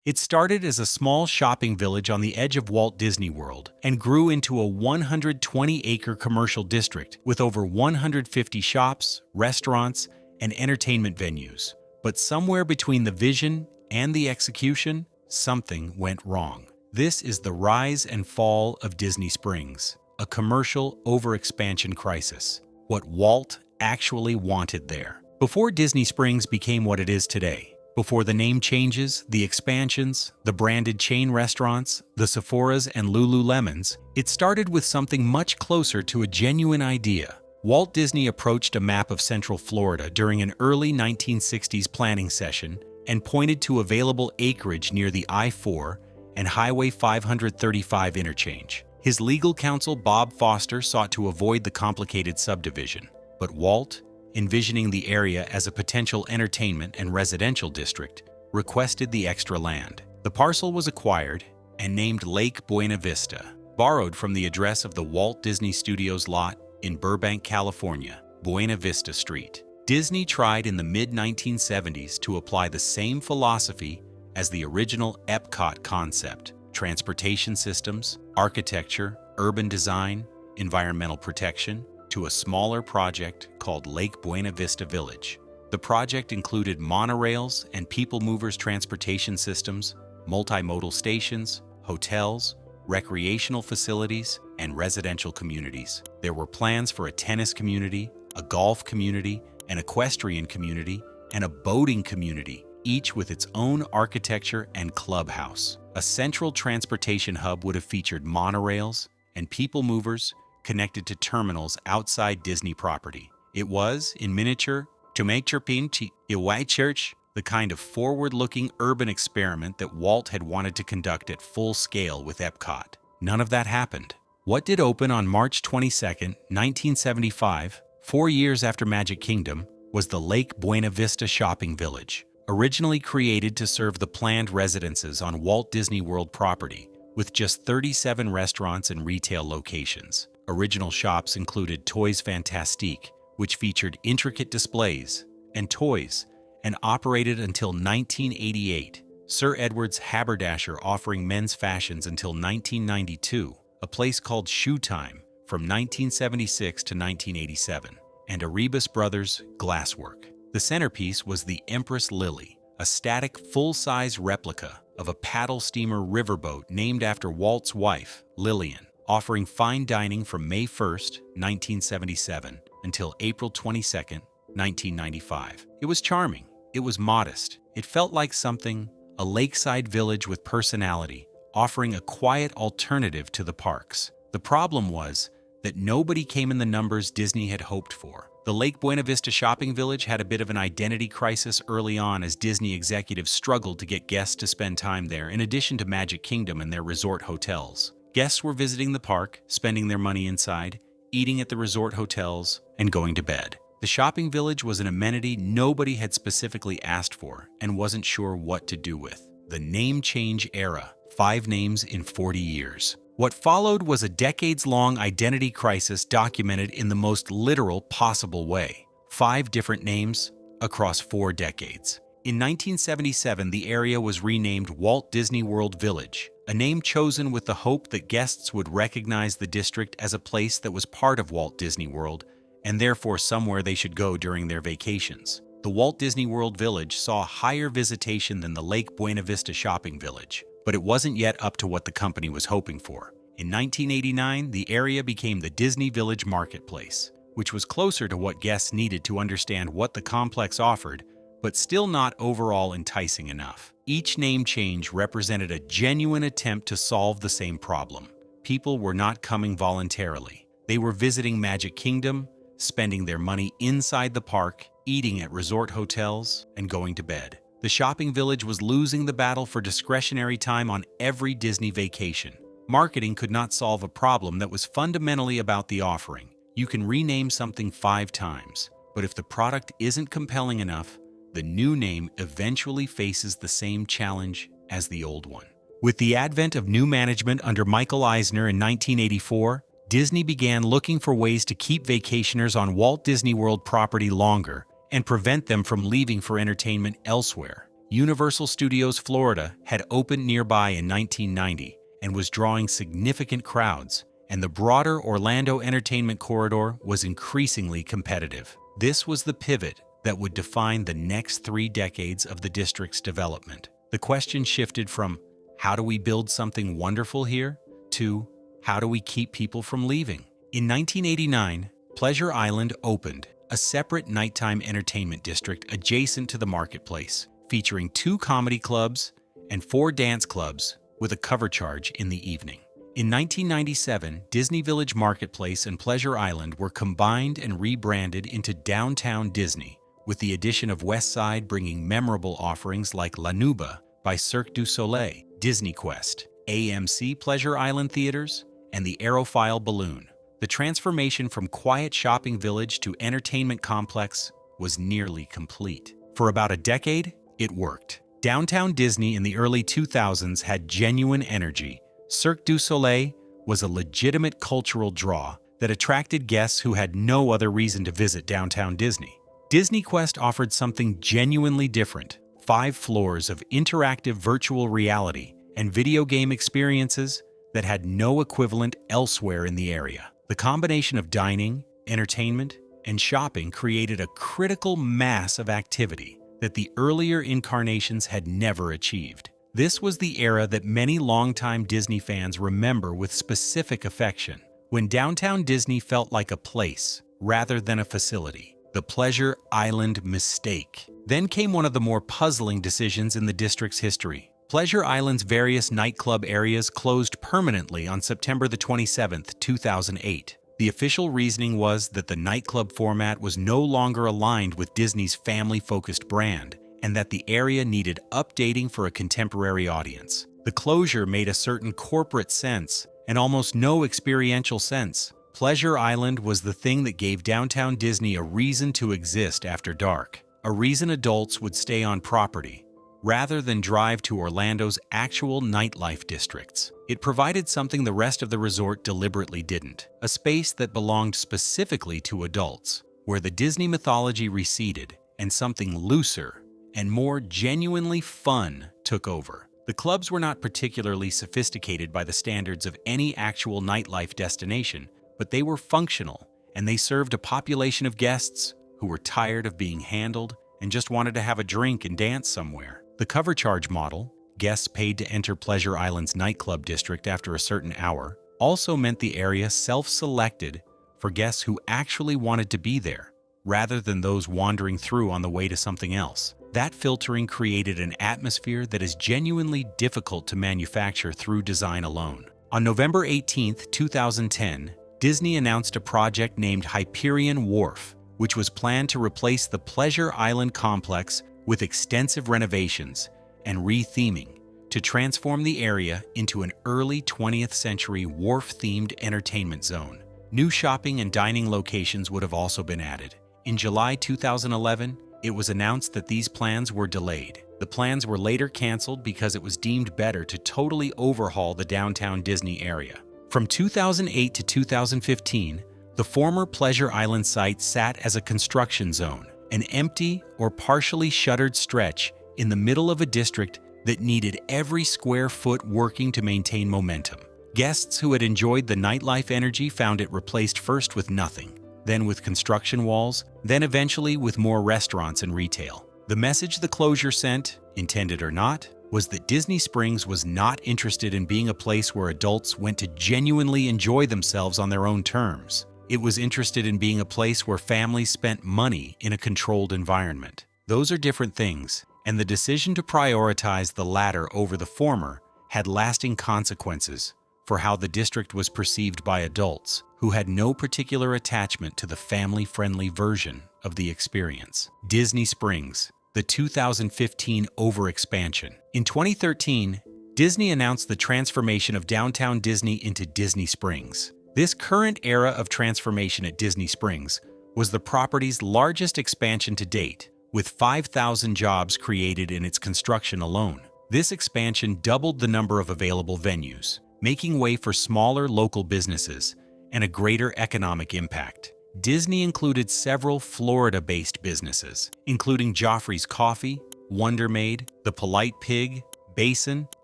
It started as a small shopping village on the edge of Walt Disney World and grew into a 120-acre commercial district with over 150 shops, restaurants, and entertainment venues. But somewhere between the vision and the execution, something went wrong. This is the rise and fall of Disney Springs, a commercial overexpansion crisis. What Walt actually wanted there. Before Disney Springs became what it is today, before the name changes, the expansions, the branded chain restaurants, the Sephoras and Lululemons, it started with something much closer to a genuine idea. Walt Disney approached a map of Central Florida during an early 1960s planning session and pointed to available acreage near the I-4 and Highway 535 interchange. His legal counsel, Bob Foster, sought to avoid the complicated subdivision, but Walt, envisioning the area as a potential entertainment and residential district, requested the extra land. The parcel was acquired and named Lake Buena Vista, borrowed from the address of the Walt Disney Studios lot in Burbank, California, Buena Vista Street. Disney tried in the mid-1970s to apply the same philosophy as the original Epcot concept: transportation systems, architecture, urban design, environmental protection, to a smaller project called Lake Buena Vista Village. The project included monorails and people movers transportation systems, multimodal stations, hotels, recreational facilities, and residential communities. There were plans for a tennis community, a golf community, an equestrian community, and a boating community, each with its own architecture and clubhouse. A central transportation hub would have featured monorails and people movers connected to terminals outside Disney property. It was, in miniature, to make Chirpinchi a white church, the kind of forward-looking urban experiment that Walt had wanted to conduct at full scale with Epcot. None of that happened. What did open on March 22, 1975, 4 years after Magic Kingdom, was the Lake Buena Vista Shopping Village, originally created to serve the planned residences on Walt Disney World property, with just 37 restaurants and retail locations. Original shops included Toys Fantastique, which featured intricate displays, and toys, and operated until 1988. Sir Edward's Haberdasher offering men's fashions until 1992, a place called Shoe Time from 1976 to 1987, and Erebus Brothers Glasswork. The centerpiece was the Empress Lily, a static full-size replica of a paddle steamer riverboat named after Walt's wife, Lillian, offering fine dining from May 1, 1977 until April 22, 1995. It was charming. It was modest. It felt like something, a lakeside village with personality, offering a quiet alternative to the parks. The problem was that nobody came in the numbers Disney had hoped for. The Lake Buena Vista Shopping Village had a bit of an identity crisis early on as Disney executives struggled to get guests to spend time there in addition to Magic Kingdom and their resort hotels. Guests were visiting the park, spending their money inside, eating at the resort hotels, and going to bed. The shopping village was an amenity nobody had specifically asked for and wasn't sure what to do with. The name change era, 5 names in 40 years. What followed was a decades-long identity crisis documented in the most literal possible way. 5 different names across 4 decades. In 1977, the area was renamed Walt Disney World Village, a name chosen with the hope that guests would recognize the district as a place that was part of Walt Disney World and therefore somewhere they should go during their vacations. The Walt Disney World Village saw higher visitation than the Lake Buena Vista Shopping Village, but it wasn't yet up to what the company was hoping for. In 1989, the area became the Disney Village Marketplace, which was closer to what guests needed to understand what the complex offered, but still not overall enticing enough. Each name change represented a genuine attempt to solve the same problem. People were not coming voluntarily. They were visiting Magic Kingdom, spending their money inside the park, eating at resort hotels, and going to bed. The shopping village was losing the battle for discretionary time on every Disney vacation. Marketing could not solve a problem that was fundamentally about the offering. You can rename something 5 times, but if the product isn't compelling enough, the new name eventually faces the same challenge as the old one. With the advent of new management under Michael Eisner in 1984, Disney began looking for ways to keep vacationers on Walt Disney World property longer and prevent them from leaving for entertainment elsewhere. Universal Studios Florida had opened nearby in 1990 and was drawing significant crowds, and the broader Orlando entertainment corridor was increasingly competitive. This was the pivot that would define the next 3 decades of the district's development. The question shifted from, how do we build something wonderful here, to how do we keep people from leaving? In 1989, Pleasure Island opened, a separate nighttime entertainment district adjacent to the marketplace, featuring 2 comedy clubs and 4 dance clubs with a cover charge in the evening. In 1997, Disney Village Marketplace and Pleasure Island were combined and rebranded into Downtown Disney, with the addition of West Side bringing memorable offerings like La Nuba by Cirque du Soleil, Disney Quest, AMC Pleasure Island Theaters, and the Aerophile Balloon. The transformation from quiet shopping village to entertainment complex was nearly complete. For about a decade, it worked. Downtown Disney in the early 2000s had genuine energy. Cirque du Soleil was a legitimate cultural draw that attracted guests who had no other reason to visit Downtown Disney. Disney Quest offered something genuinely different: 5 floors of interactive virtual reality and video game experiences that had no equivalent elsewhere in the area. The combination of dining, entertainment, and shopping created a critical mass of activity that the earlier incarnations had never achieved. This was the era that many longtime Disney fans remember with specific affection, when Downtown Disney felt like a place rather than a facility. The Pleasure Island mistake. Then came one of the more puzzling decisions in the district's history. Pleasure Island's various nightclub areas closed permanently on September 27, 2008. The official reasoning was that the nightclub format was no longer aligned with Disney's family-focused brand, and that the area needed updating for a contemporary audience. The closure made a certain corporate sense and almost no experiential sense. Pleasure Island was the thing that gave Downtown Disney a reason to exist after dark, a reason adults would stay on property, rather than drive to Orlando's actual nightlife districts. It provided something the rest of the resort deliberately didn't, a space that belonged specifically to adults, where the Disney mythology receded and something looser and more genuinely fun took over. The clubs were not particularly sophisticated by the standards of any actual nightlife destination, but they were functional, and they served a population of guests who were tired of being handled and just wanted to have a drink and dance somewhere. The cover charge model, guests paid to enter Pleasure Island's nightclub district after a certain hour, also meant the area self-selected for guests who actually wanted to be there, rather than those wandering through on the way to something else. That filtering created an atmosphere that is genuinely difficult to manufacture through design alone. On November 18, 2010, Disney announced a project named Hyperion Wharf, which was planned to replace the Pleasure Island complex with extensive renovations and re-theming to transform the area into an early 20th century wharf-themed entertainment zone. New shopping and dining locations would have also been added. In July 2011, it was announced that these plans were delayed. The plans were later canceled because it was deemed better to totally overhaul the Downtown Disney area. From 2008 to 2015, the former Pleasure Island site sat as a construction zone, an empty or partially shuttered stretch in the middle of a district that needed every square foot working to maintain momentum. Guests who had enjoyed the nightlife energy found it replaced first with nothing, then with construction walls, then eventually with more restaurants and retail. The message the closure sent, intended or not, was that Disney Springs was not interested in being a place where adults went to genuinely enjoy themselves on their own terms. It was interested in being a place where families spent money in a controlled environment. Those are different things, and the decision to prioritize the latter over the former had lasting consequences for how the district was perceived by adults who had no particular attachment to the family-friendly version of the experience. Disney Springs, the 2015 Overexpansion. In 2013, Disney announced the transformation of Downtown Disney into Disney Springs. This current era of transformation at Disney Springs was the property's largest expansion to date, with 5,000 jobs created in its construction alone. This expansion doubled the number of available venues, making way for smaller local businesses and a greater economic impact. Disney included several Florida-based businesses, including Joffrey's Coffee, Wonder Maid, The Polite Pig, Basin,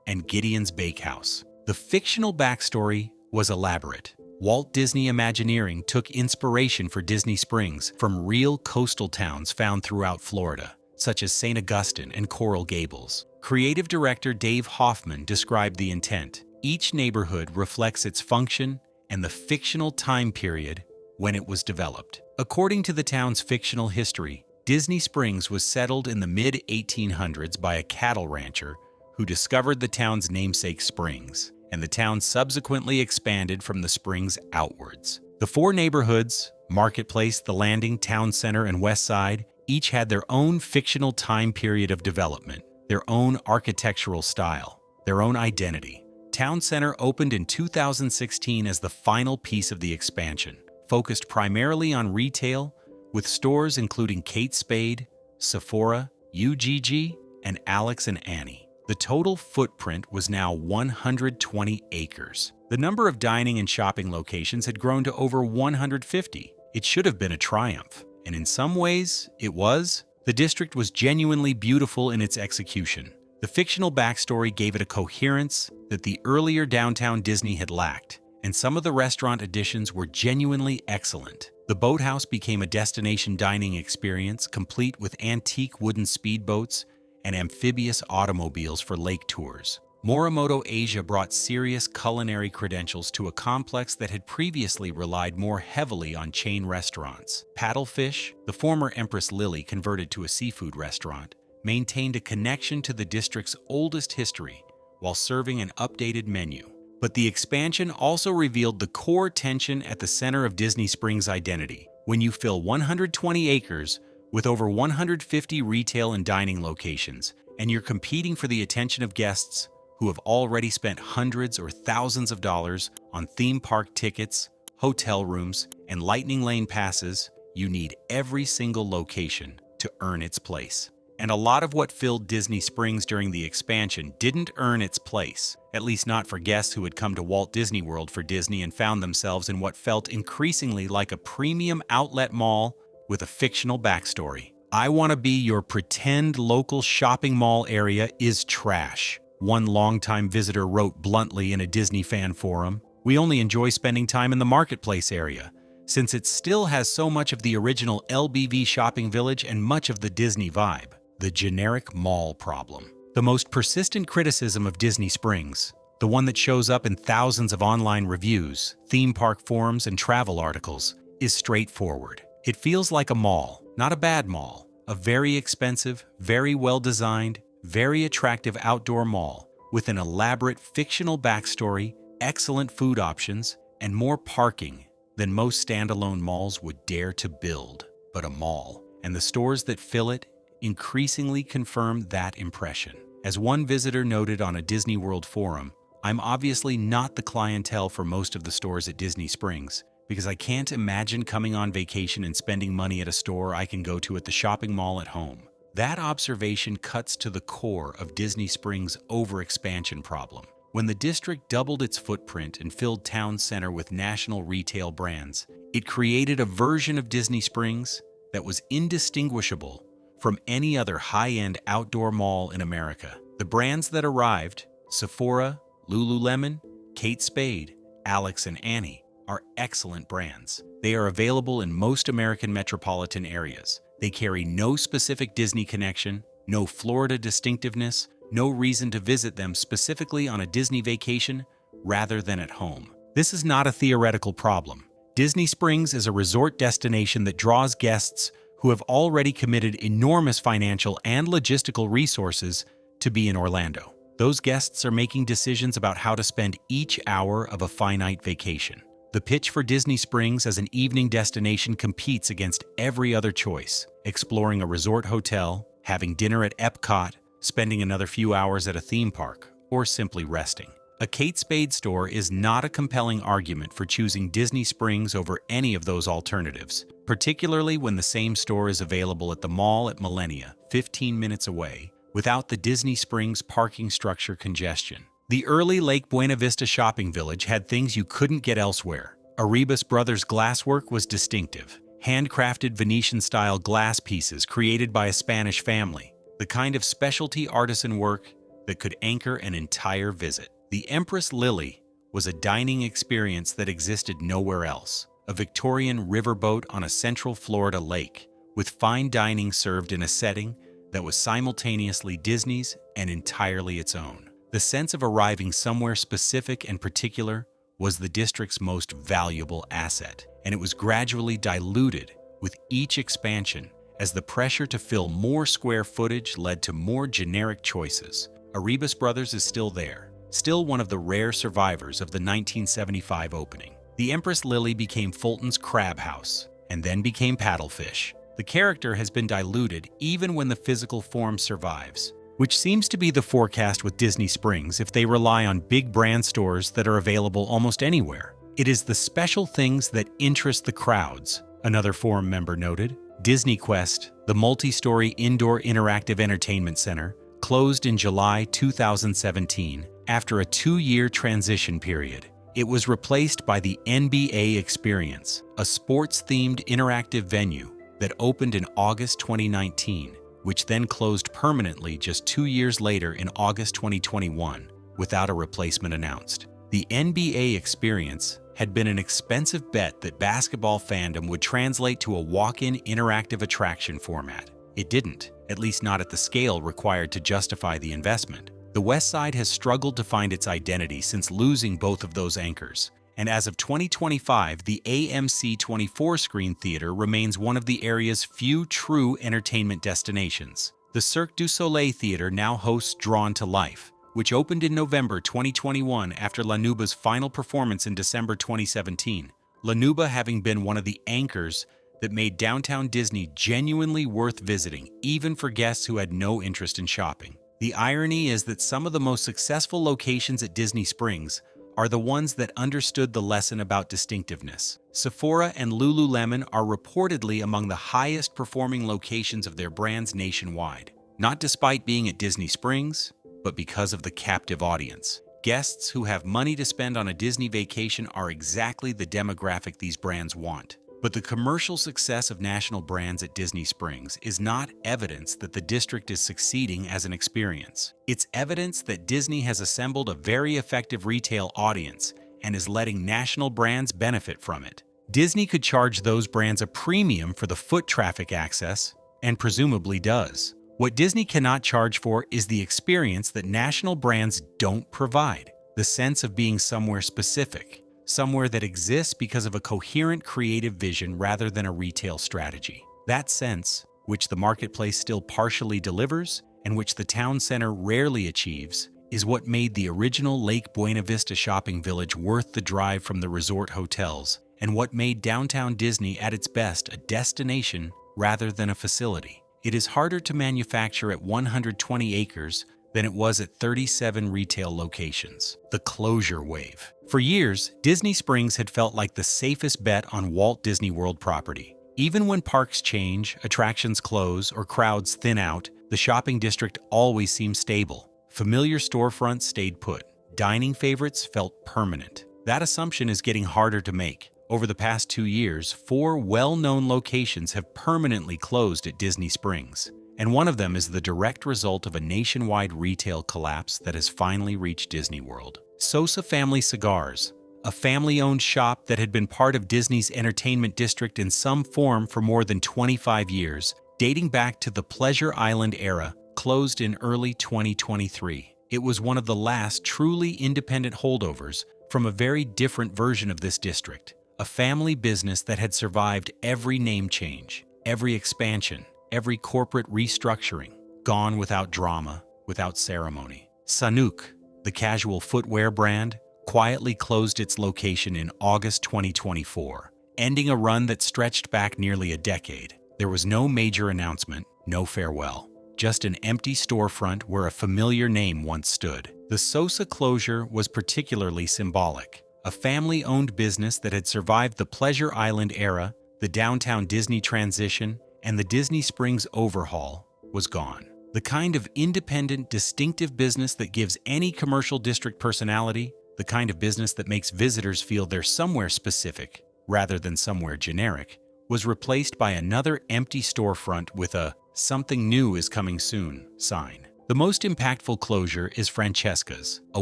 and Gideon's Bakehouse. The fictional backstory was elaborate. Walt Disney Imagineering took inspiration for Disney Springs from real coastal towns found throughout Florida, such as St. Augustine and Coral Gables. Creative director Dave Hoffman described the intent. Each neighborhood reflects its function and the fictional time period when it was developed. According to the town's fictional history, Disney Springs was settled in the mid-1800s by a cattle rancher who discovered the town's namesake springs, and the town subsequently expanded from the springs outwards. The four neighborhoods, Marketplace, The Landing, Town Center, and West Side, each had their own fictional time period of development, their own architectural style, their own identity. Town Center opened in 2016 as the final piece of the expansion, focused primarily on retail, with stores including Kate Spade, Sephora, UGG, and Alex and Annie. The total footprint was now 120 acres. The number of dining and shopping locations had grown to over 150. It should have been a triumph, and in some ways, it was. The district was genuinely beautiful in its execution. The fictional backstory gave it a coherence that the earlier downtown Disney had lacked, and some of the restaurant additions were genuinely excellent. The boathouse became a destination dining experience, complete with antique wooden speedboats and amphibious automobiles for lake tours. Morimoto Asia brought serious culinary credentials to a complex that had previously relied more heavily on chain restaurants. Paddlefish, the former Empress Lily converted to a seafood restaurant, maintained a connection to the district's oldest history while serving an updated menu. But the expansion also revealed the core tension at the center of Disney Springs' identity. When you fill 120 acres with over 150 retail and dining locations, and you're competing for the attention of guests who have already spent hundreds or thousands of dollars on theme park tickets, hotel rooms, and Lightning Lane passes, you need every single location to earn its place. And a lot of what filled Disney Springs during the expansion didn't earn its place, at least not for guests who had come to Walt Disney World for Disney and found themselves in what felt increasingly like a premium outlet mall with a fictional backstory. "I want to be your pretend local shopping mall area is trash," one longtime visitor wrote bluntly in a Disney fan forum. "We only enjoy spending time in the Marketplace area, since it still has so much of the original LBV shopping village and much of the Disney vibe." The generic mall problem. The most persistent criticism of Disney Springs, the one that shows up in thousands of online reviews, theme park forums, and travel articles, is straightforward. It feels like a mall, not a bad mall, a very expensive, very well-designed, very attractive outdoor mall with an elaborate fictional backstory, excellent food options, and more parking than most standalone malls would dare to build. But a mall, and the stores that fill it increasingly confirm that impression. As one visitor noted on a Disney World forum, "I'm obviously not the clientele for most of the stores at Disney Springs, because I can't imagine coming on vacation and spending money at a store I can go to at the shopping mall at home." That observation cuts to the core of Disney Springs' overexpansion problem. When the district doubled its footprint and filled Town Center with national retail brands, it created a version of Disney Springs that was indistinguishable from any other high-end outdoor mall in America. The brands that arrived, Sephora, Lululemon, Kate Spade, Alex and Annie, are excellent brands. They are available in most American metropolitan areas. They carry no specific Disney connection, no Florida distinctiveness, no reason to visit them specifically on a Disney vacation rather than at home. This is not a theoretical problem. Disney Springs is a resort destination that draws guests who have already committed enormous financial and logistical resources to be in Orlando. Those guests are making decisions about how to spend each hour of a finite vacation. The pitch for Disney Springs as an evening destination competes against every other choice: exploring a resort hotel, having dinner at Epcot, spending another few hours at a theme park, or simply resting. A Kate Spade store is not a compelling argument for choosing Disney Springs over any of those alternatives, particularly when the same store is available at the mall at Millenia, 15 minutes away, without the Disney Springs parking structure congestion. The early Lake Buena Vista shopping village had things you couldn't get elsewhere. Arribas Brothers glasswork was distinctive. Handcrafted Venetian-style glass pieces created by a Spanish family. the kind of specialty artisan work that could anchor an entire visit. The Empress Lily was a dining experience that existed nowhere else, a Victorian riverboat on a central Florida lake, with fine dining served in a setting that was simultaneously Disney's and entirely its own. The sense of arriving somewhere specific and particular was the district's most valuable asset, and it was gradually diluted with each expansion as the pressure to fill more square footage led to more generic choices. Arribas Brothers is still there, still one of the rare survivors of the 1975 opening. The Empress Lily became Fulton's Crab House, and then became Paddlefish. The character has been diluted even when the physical form survives, which seems to be the forecast with Disney Springs if they rely on big brand stores that are available almost anywhere. It is the special things that interest the crowds, another forum member noted. Disney Quest, the multi-story indoor interactive entertainment center, closed in July 2017 after a 2-year transition period. It was replaced by the NBA Experience, a sports-themed interactive venue that opened in August 2019, which then closed permanently just 2 years later in August 2021, without a replacement announced. The NBA Experience had been an expensive bet that basketball fandom would translate to a walk-in interactive attraction format. It didn't, at least not at the scale required to justify the investment. The West Side has struggled to find its identity since losing both of those anchors, and as of 2025, the AMC 24-screen theater remains one of the area's few true entertainment destinations. The Cirque du Soleil Theater now hosts Drawn to Life, which opened in November 2021 after La Nuba's final performance in December 2017, La Nuba having been one of the anchors that made downtown Disney genuinely worth visiting, even for guests who had no interest in shopping. The irony is that some of the most successful locations at Disney Springs are the ones that understood the lesson about distinctiveness. Sephora and Lululemon are reportedly among the highest performing locations of their brands nationwide, not despite being at Disney Springs, but because of the captive audience. Guests who have money to spend on a Disney vacation are exactly the demographic these brands want. But the commercial success of national brands at Disney Springs is not evidence that the district is succeeding as an experience. It's evidence that Disney has assembled a very effective retail audience and is letting national brands benefit from it. Disney could charge those brands a premium for the foot traffic access, and presumably does. What Disney cannot charge for is the experience that national brands don't provide, the sense of being somewhere specific, somewhere that exists because of a coherent creative vision rather than a retail strategy. That sense, which the marketplace still partially delivers and which the town center rarely achieves, is what made the original Lake Buena Vista shopping village worth the drive from the resort hotels, and what made downtown Disney at its best a destination rather than a facility. It is harder to manufacture at 120 acres than it was at 37 retail locations. The closure wave. For years, Disney Springs had felt like the safest bet on Walt Disney World property. Even when parks change, attractions close, or crowds thin out, the shopping district always seemed stable. Familiar storefronts stayed put. Dining favorites felt permanent. That assumption is getting harder to make. Over the past 2 years, 4 well-known locations have permanently closed at Disney Springs, and one of them is the direct result of a nationwide retail collapse that has finally reached Disney World. Sosa Family Cigars, a family-owned shop that had been part of Disney's entertainment district in some form for more than 25 years, dating back to the Pleasure Island era, closed in early 2023. It was one of the last truly independent holdovers from a very different version of this district. A family business that had survived every name change, every expansion, every corporate restructuring, gone without drama, without ceremony. Sanuk, the casual footwear brand, quietly closed its location in August 2024, ending a run that stretched back nearly a decade. There was no major announcement, no farewell, just an empty storefront where a familiar name once stood. The Sosa closure was particularly symbolic. A family-owned business that had survived the Pleasure Island era, the downtown Disney transition, and the Disney Springs overhaul was gone. The kind of independent, distinctive business that gives any commercial district personality, the kind of business that makes visitors feel they're somewhere specific rather than somewhere generic, was replaced by another empty storefront with a "Something new is coming soon" sign. The most impactful closure is Francesca's, a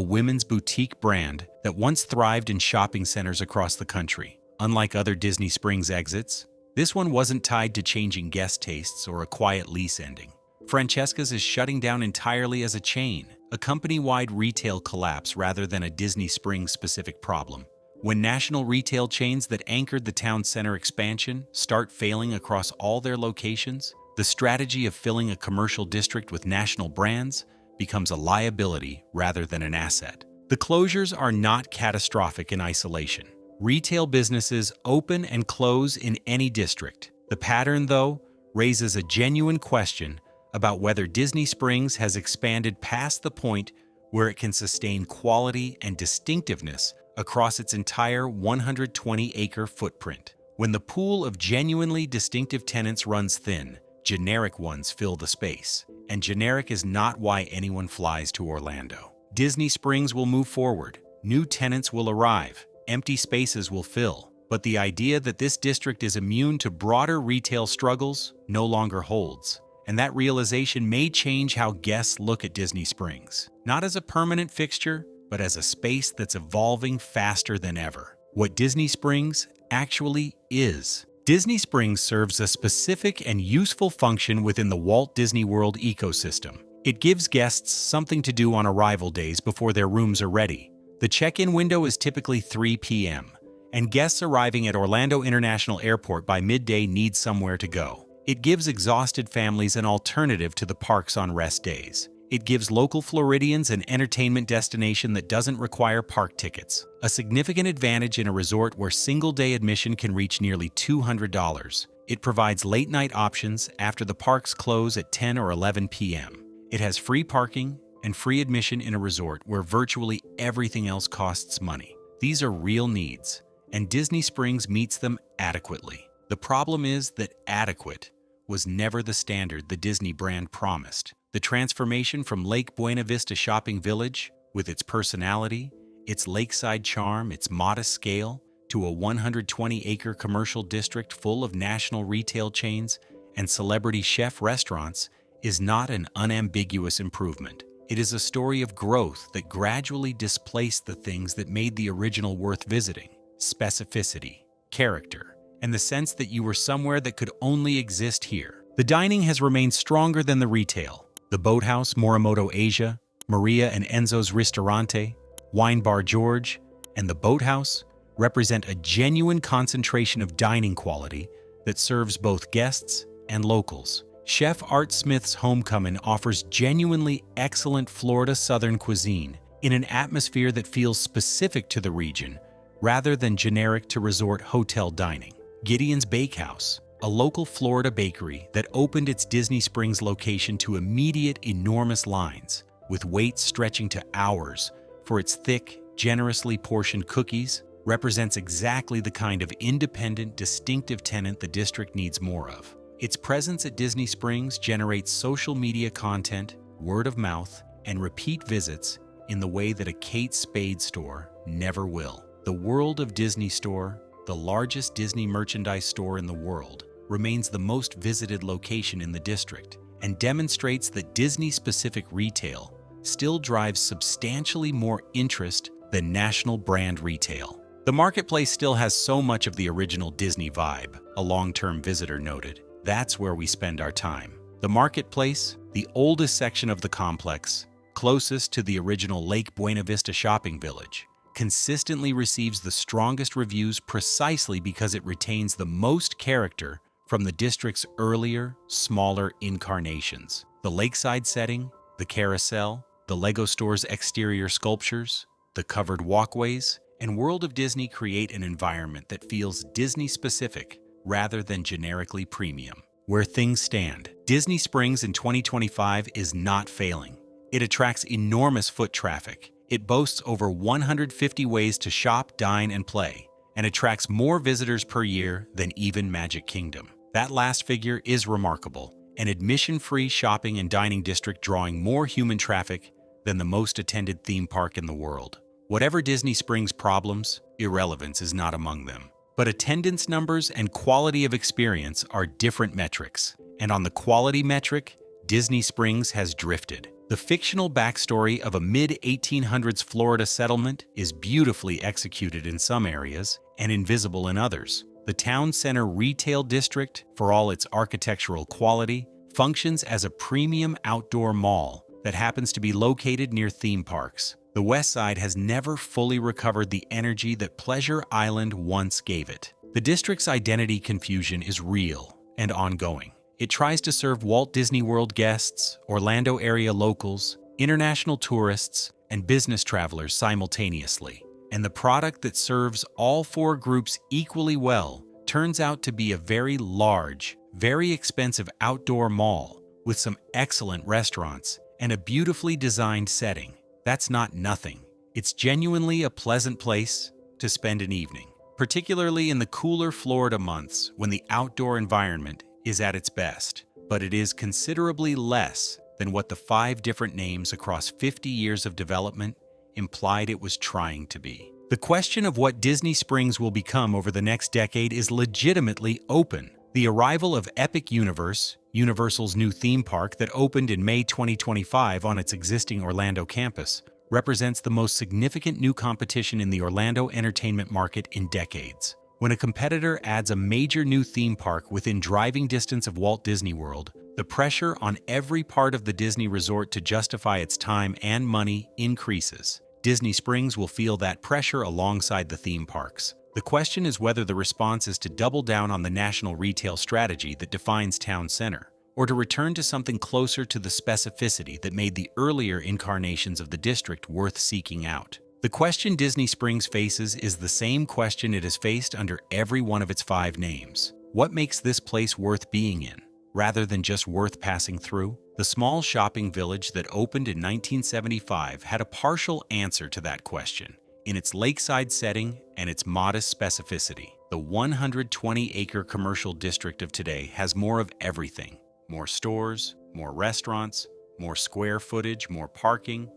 women's boutique brand that once thrived in shopping centers across the country. Unlike other Disney Springs exits, this one wasn't tied to changing guest tastes or a quiet lease ending. Francesca's is shutting down entirely as a chain, a company-wide retail collapse rather than a Disney Springs-specific problem. When national retail chains that anchored the town center expansion start failing across all their locations, the strategy of filling a commercial district with national brands becomes a liability rather than an asset. The closures are not catastrophic in isolation. Retail businesses open and close in any district. The pattern, though, raises a genuine question about whether Disney Springs has expanded past the point where it can sustain quality and distinctiveness across its entire 120-acre footprint. When the pool of genuinely distinctive tenants runs thin, generic ones fill the space. And generic is not why anyone flies to Orlando. Disney Springs will move forward. New tenants will arrive. Empty spaces will fill. But the idea that this district is immune to broader retail struggles no longer holds. And that realization may change how guests look at Disney Springs. Not as a permanent fixture, but as a space that's evolving faster than ever. What Disney Springs actually is. Disney Springs serves a specific and useful function within the Walt Disney World ecosystem. It gives guests something to do on arrival days before their rooms are ready. The check-in window is typically 3 p.m., and guests arriving at Orlando International Airport by midday need somewhere to go. It gives exhausted families an alternative to the parks on rest days. It gives local Floridians an entertainment destination that doesn't require park tickets, a significant advantage in a resort where single-day admission can reach nearly $200. It provides late-night options after the parks close at 10 or 11 p.m. It has free parking and free admission in a resort where virtually everything else costs money. These are real needs, and Disney Springs meets them adequately. The problem is that adequate was never the standard the Disney brand promised. The transformation from Lake Buena Vista Shopping Village, with its personality, its lakeside charm, its modest scale, to a 120-acre commercial district full of national retail chains and celebrity chef restaurants, is not an unambiguous improvement. It is a story of growth that gradually displaced the things that made the original worth visiting: specificity, character, and the sense that you were somewhere that could only exist here. The dining has remained stronger than the retail. The Boathouse, Morimoto Asia, Maria and Enzo's Ristorante, Wine Bar George, and the Boathouse represent a genuine concentration of dining quality that serves both guests and locals. Chef Art Smith's Homecoming offers genuinely excellent Florida Southern cuisine in an atmosphere that feels specific to the region rather than generic to resort hotel dining. Gideon's Bakehouse, a local Florida bakery that opened its Disney Springs location to immediate enormous lines, with waits stretching to hours for its thick, generously portioned cookies, represents exactly the kind of independent, distinctive tenant the district needs more of. Its presence at Disney Springs generates social media content, word of mouth, and repeat visits in the way that a Kate Spade store never will. The World of Disney store, the largest Disney merchandise store in the world, remains the most visited location in the district and demonstrates that Disney-specific retail still drives substantially more interest than national brand retail. The marketplace still has so much of the original Disney vibe, a long-term visitor noted. That's where we spend our time. The marketplace, the oldest section of the complex, closest to the original Lake Buena Vista shopping village, consistently receives the strongest reviews precisely because it retains the most character from the district's earlier, smaller incarnations. The lakeside setting, the carousel, the Lego store's exterior sculptures, the covered walkways, and World of Disney create an environment that feels Disney-specific rather than generically premium. Where things stand, Disney Springs in 2025 is not failing. It attracts enormous foot traffic. It boasts over 150 ways to shop, dine, and play, and attracts more visitors per year than even Magic Kingdom. That last figure is remarkable, an admission-free shopping and dining district drawing more human traffic than the most attended theme park in the world. Whatever Disney Springs' problems, irrelevance is not among them. But attendance numbers and quality of experience are different metrics, And on the quality metric, Disney Springs has drifted. The fictional backstory of a mid-1800s Florida settlement is beautifully executed in some areas and invisible in others. The town center retail district, for all its architectural quality, functions as a premium outdoor mall that happens to be located near theme parks. The West Side has never fully recovered the energy that Pleasure Island once gave it. The district's identity confusion is real and ongoing. It tries to serve Walt Disney World guests, Orlando area locals, international tourists, and business travelers simultaneously. And the product that serves all four groups equally well turns out to be a very large, very expensive outdoor mall with some excellent restaurants and a beautifully designed setting. That's not nothing. It's genuinely a pleasant place to spend an evening, particularly in the cooler Florida months when the outdoor environment is at its best. But it is considerably less than what the 5 different names across 50 years of development implied it was trying to be. The question of what Disney Springs will become over the next decade is legitimately open. The arrival of Epic Universe, Universal's new theme park that opened in May 2025 on its existing Orlando campus, represents the most significant new competition in the Orlando entertainment market in decades. When a competitor adds a major new theme park within driving distance of Walt Disney World, the pressure on every part of the Disney resort to justify its time and money increases. Disney Springs will feel that pressure alongside the theme parks. The question is whether the response is to double down on the national retail strategy that defines Town Center, or to return to something closer to the specificity that made the earlier incarnations of the district worth seeking out. The question Disney Springs faces is the same question it has faced under every one of its 5 names. What makes this place worth being in, rather than just worth passing through? The small shopping village that opened in 1975 had a partial answer to that question. In its lakeside setting and its modest specificity, the 120-acre commercial district of today has more of everything. More stores, more restaurants, more square footage, more parking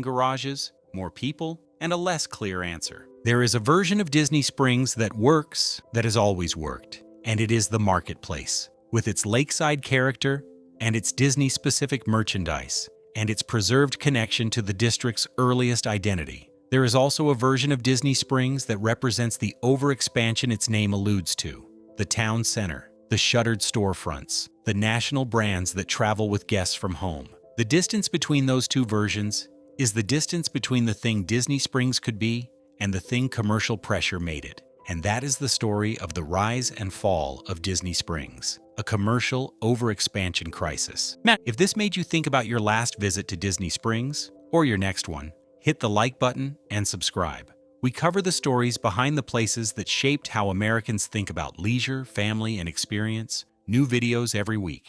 garages, more people, and a less clear answer. There is a version of Disney Springs that works, that has always worked, and it is the marketplace. With its lakeside character, and its Disney-specific merchandise, and its preserved connection to the district's earliest identity. There is also a version of Disney Springs that represents the overexpansion its name alludes to, the town center, the shuttered storefronts, the national brands that travel with guests from home. The distance between those two versions is the distance between the thing Disney Springs could be and the thing commercial pressure made it. And that is the story of the rise and fall of Disney Springs, a commercial overexpansion crisis. If this made you think about your last visit to Disney Springs, or your next one, hit the like button and subscribe. We cover the stories behind the places that shaped how Americans think about leisure, family, and experience. New videos every week.